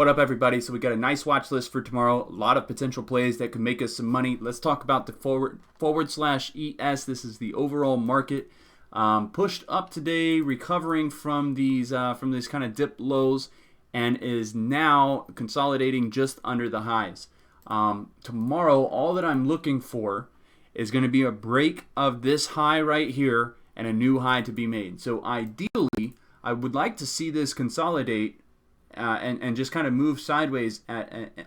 What up, everybody? So we got a nice watch list for tomorrow. A lot of potential plays that could make us some money. Let's talk about the forward/ES. This is the overall market. Pushed up today, recovering from these kind of dip lows, and is now consolidating just under the highs. Tomorrow, all that I'm looking for is going to be a break of this high right here and a new high to be made. So ideally, I would like to see this consolidate and just kind of move sideways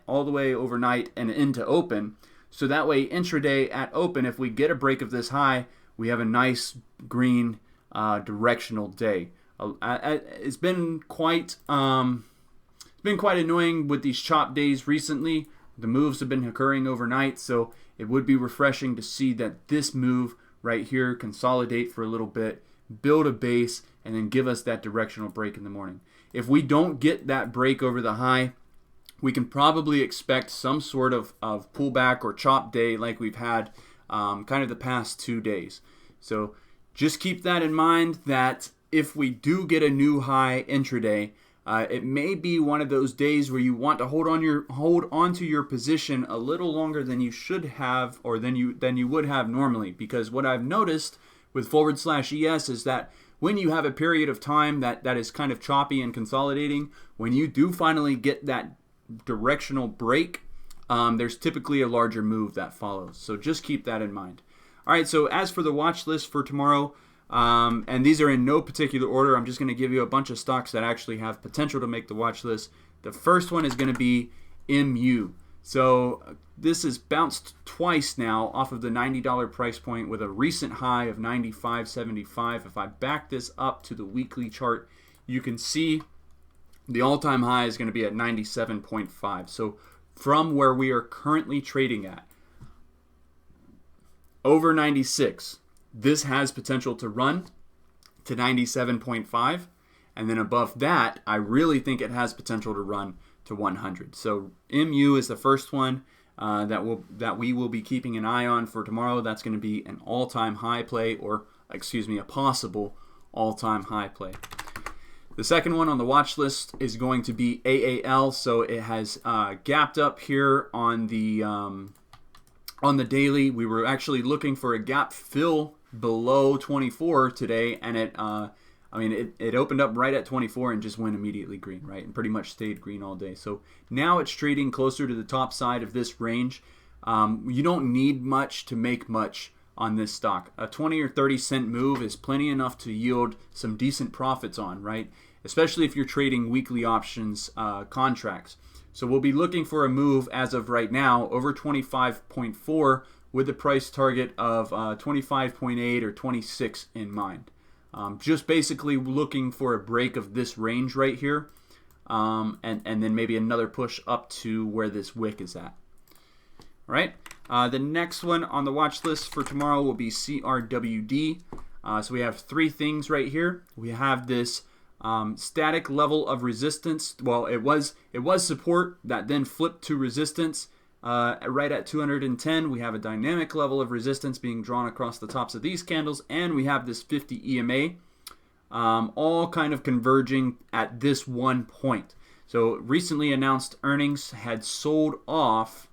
all the way overnight and into open. So that way, intraday at open, if we get a break of this high, we have a nice green directional day. It's been quite annoying with these chop days recently. The moves have been occurring overnight, so it would be refreshing to see that this move right here consolidate for a little bit, build a base, and then give us that directional break in the morning. If we don't get that break over the high, we can probably expect some sort of pullback or chop day like we've had kind of the past 2 days. So just keep that in mind, that if we do get a new high intraday, it may be one of those days where you want to hold on to your position a little longer than you should have, or than you would have normally. Because what I've noticed with forward/ES is that when you have a period of time that is kind of choppy and consolidating, when you do finally get that directional break, there's typically a larger move that follows. So just keep that in mind. All right, so as for the watch list for tomorrow, and these are in no particular order, I'm just going to give you a bunch of stocks that actually have potential to make the watch list. The first one is going to be MU. So this has bounced twice now off of the $90 price point with a recent high of $95.75. If I back this up to the weekly chart, you can see the all-time high is going to be at 97.5. So from where we are currently trading at, over 96, this has potential to run to 97.5. And then above that, I really think it has potential to run to 100. So MU is the first one that we will be keeping an eye on for tomorrow. That's going to be an all-time high play, or a possible all-time high play. The second one on the watch list is going to be AAL. So it has gapped up here on the daily. We were actually looking for a gap fill below 24 today, and it opened up right at 24 and just went immediately green, right? And pretty much stayed green all day. So now it's trading closer to the top side of this range. You don't need much to make much on this stock. A 20 or 30 cent move is plenty enough to yield some decent profits on, right? Especially if you're trading weekly options contracts. So we'll be looking for a move as of right now over 25.4 with the price target of 25.8 or 26 in mind. Just basically looking for a break of this range right here, and then maybe another push up to where this wick is at. All right. The next one on the watch list for tomorrow will be CRWD. So we have three things right here. We have this static level of resistance. Well, it was support that then flipped to resistance. Right at 210, we have a dynamic level of resistance being drawn across the tops of these candles, and we have this 50 EMA, all kind of converging at this one point. So recently announced earnings had sold off,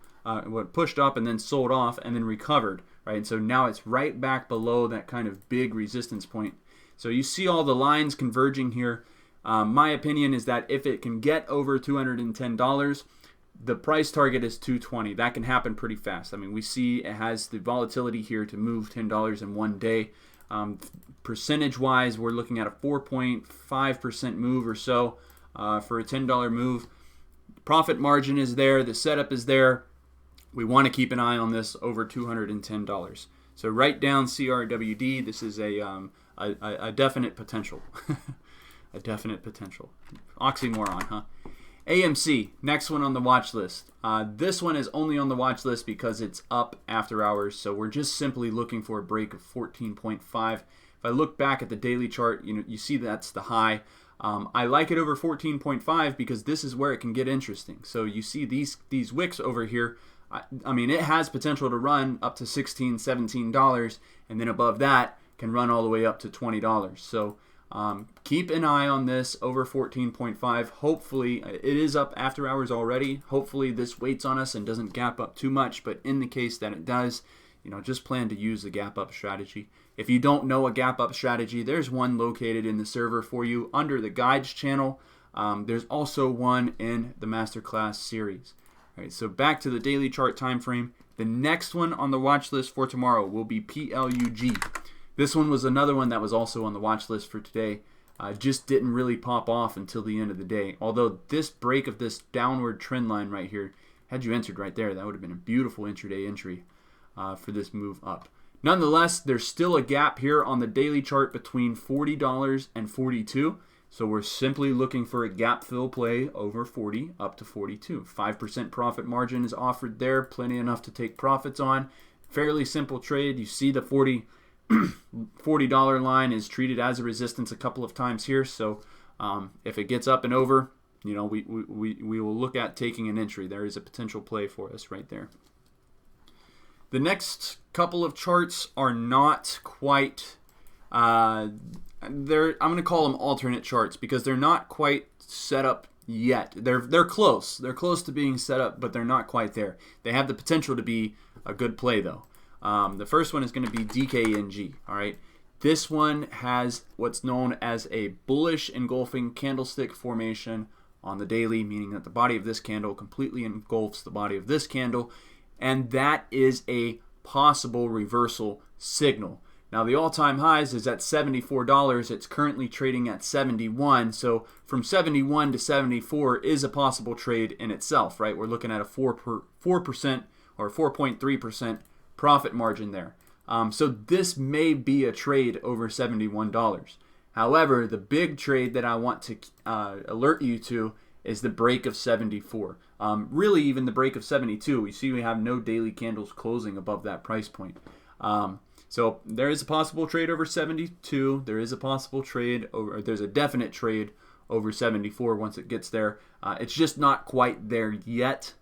pushed up and then sold off and then recovered, right? And so now it's right back below that kind of big resistance point. So you see all the lines converging here. My opinion is that if it can get over $210, the price target is $220. That can happen pretty fast. I mean, we see it has the volatility here to move $10 in one day. Percentage-wise, we're looking at a 4.5% move or so for a $10 move. Profit margin is there. The setup is there. We want to keep an eye on this over $210. So write down CRWD. This is a definite potential. A definite potential. Oxymoron, huh? AMC, next one on the watch list. This one is only on the watch list because it's up after hours, so we're just simply looking for a break of 14.5. If I look back at the daily chart, you see that's the high. I like it over 14.5 because this is where it can get interesting. So you see these wicks over here. I mean, it has potential to run up to $16, $17, and then above that can run all the way up to $20. So Keep an eye on this over 14.5. Hopefully, it is up after hours already. Hopefully this waits on us and doesn't gap up too much, but in the case that it does, just plan to use the gap up strategy. If you don't know a gap up strategy, there's one located in the server for you under the guides channel. There's also one in the masterclass series. All right, so back to the daily chart time frame. The next one on the watch list for tomorrow will be PLUG. This one was another one that was also on the watch list for today. Just didn't really pop off until the end of the day. Although this break of this downward trend line right here, had you entered right there, that would have been a beautiful intraday entry for this move up. Nonetheless, there's still a gap here on the daily chart between $40 and $42. So we're simply looking for a gap fill play over 40 up to 42. 5% profit margin is offered there, plenty enough to take profits on. Fairly simple trade. You see the $40 line is treated as a resistance a couple of times here. So if it gets up and over, we will look at taking an entry. There is a potential play for us right there. The next couple of charts are not quite, I'm going to call them alternate charts because they're not quite set up yet. They're close. They're close to being set up, but they're not quite there. They have the potential to be a good play though. The first one is going to be DKNG. All right. This one has what's known as a bullish engulfing candlestick formation on the daily, meaning that the body of this candle completely engulfs the body of this candle. And that is a possible reversal signal. Now the all-time highs is at $74. It's currently trading at 71. So from 71 to 74 is a possible trade in itself, right? We're looking at a 4% or 4.3% profit margin there. So this may be a trade over $71. However, the big trade that I want to alert you to is the break of 74. Really, even the break of 72. You see we have no daily candles closing above that price point. So there is a possible trade over 72. There is a possible trade over, there's a definite trade over 74 once it gets there. It's just not quite there yet.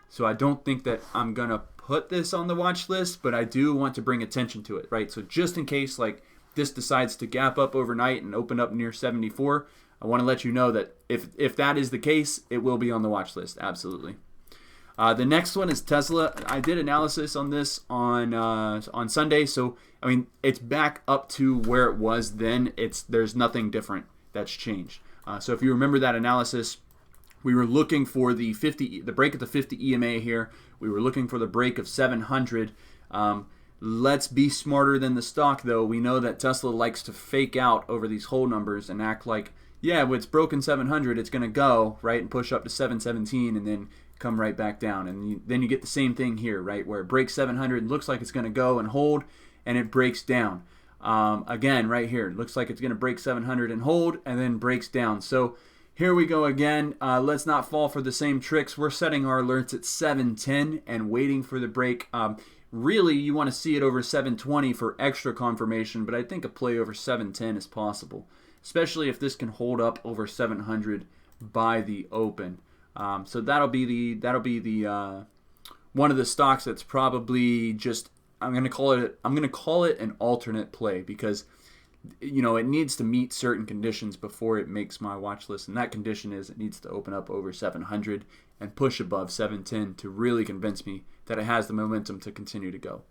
So I don't think that I'm going to put this on the watch list, but I do want to bring attention to it, right? So just in case like this decides to gap up overnight and open up near 74, I want to let you know that if that is the case, it will be on the watch list, absolutely. The next one is Tesla. I did analysis on this on Sunday, so I mean it's back up to where it was then. There's nothing different that's changed. So if you remember that analysis, we were looking for the break of the 50 EMA here. We were looking for the break of 700. Let's be smarter than the stock, though. We know that Tesla likes to fake out over these whole numbers and act like, yeah, when it's broken 700, it's going to go, right, and push up to 717 and then come right back down. And then you get the same thing here, right, where it breaks 700, looks like it's going to go and hold, and it breaks down. Again, right here, it looks like it's going to break 700 and hold, and then breaks down. So here we go again. Let's not fall for the same tricks. We're setting our alerts at 710 and waiting for the break. Really, you want to see it over 720 for extra confirmation, but I think a play over 710 is possible, especially if this can hold up over 700 by the open. So that'll be the one of the stocks that's probably just I'm going to call it an alternate play because it needs to meet certain conditions before it makes my watch list, and that condition is it needs to open up over 700 and push above 710 to really convince me that it has the momentum to continue to go.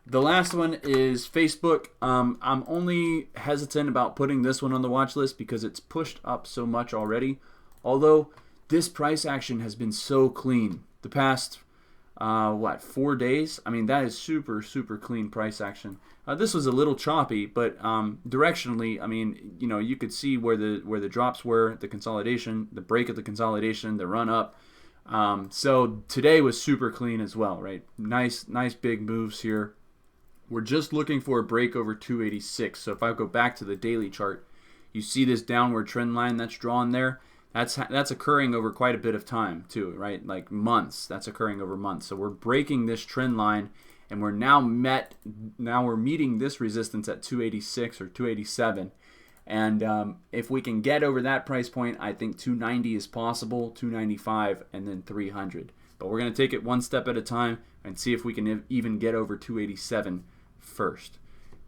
The last one is Facebook. I'm only hesitant about putting this one on the watch list because it's pushed up so much already. Although this price action has been so clean the past 4 days. I mean, that is super clean price action. This was a little choppy, but directionally, I mean, you could see where the drops were, the consolidation, the break of the consolidation, the run up. So today was super clean as well, right? Nice big moves here. We're just looking for a break over 286. So if I go back to the daily chart, you see this downward trend line that's drawn there. That's occurring over quite a bit of time too, right? Like months. That's occurring over months. So we're breaking this trend line, and we're now meeting this resistance at 286 or 287. And if we can get over that price point, I think 290 is possible, 295, and then 300. But we're going to take it one step at a time and see if we can even get over 287 first.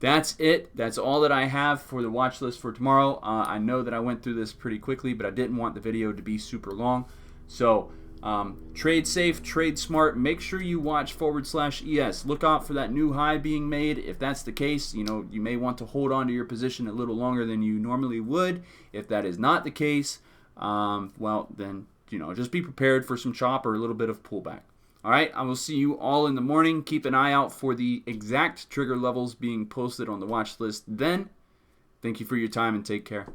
that's it. That's all that I have for the watch list for tomorrow. I know that I went through this pretty quickly, but I didn't want the video to be super long. So trade safe, trade smart. Make sure you watch /ES. Look out for that new high being made. If that's the case, you know, you may want to hold on to your position a little longer than you normally would. If that is not the case, well, then, you know, just be prepared for some chop or a little bit of pullback. All right, I will see you all in the morning. Keep an eye out for the exact trigger levels being posted on the watch list then. Thank you for your time and take care.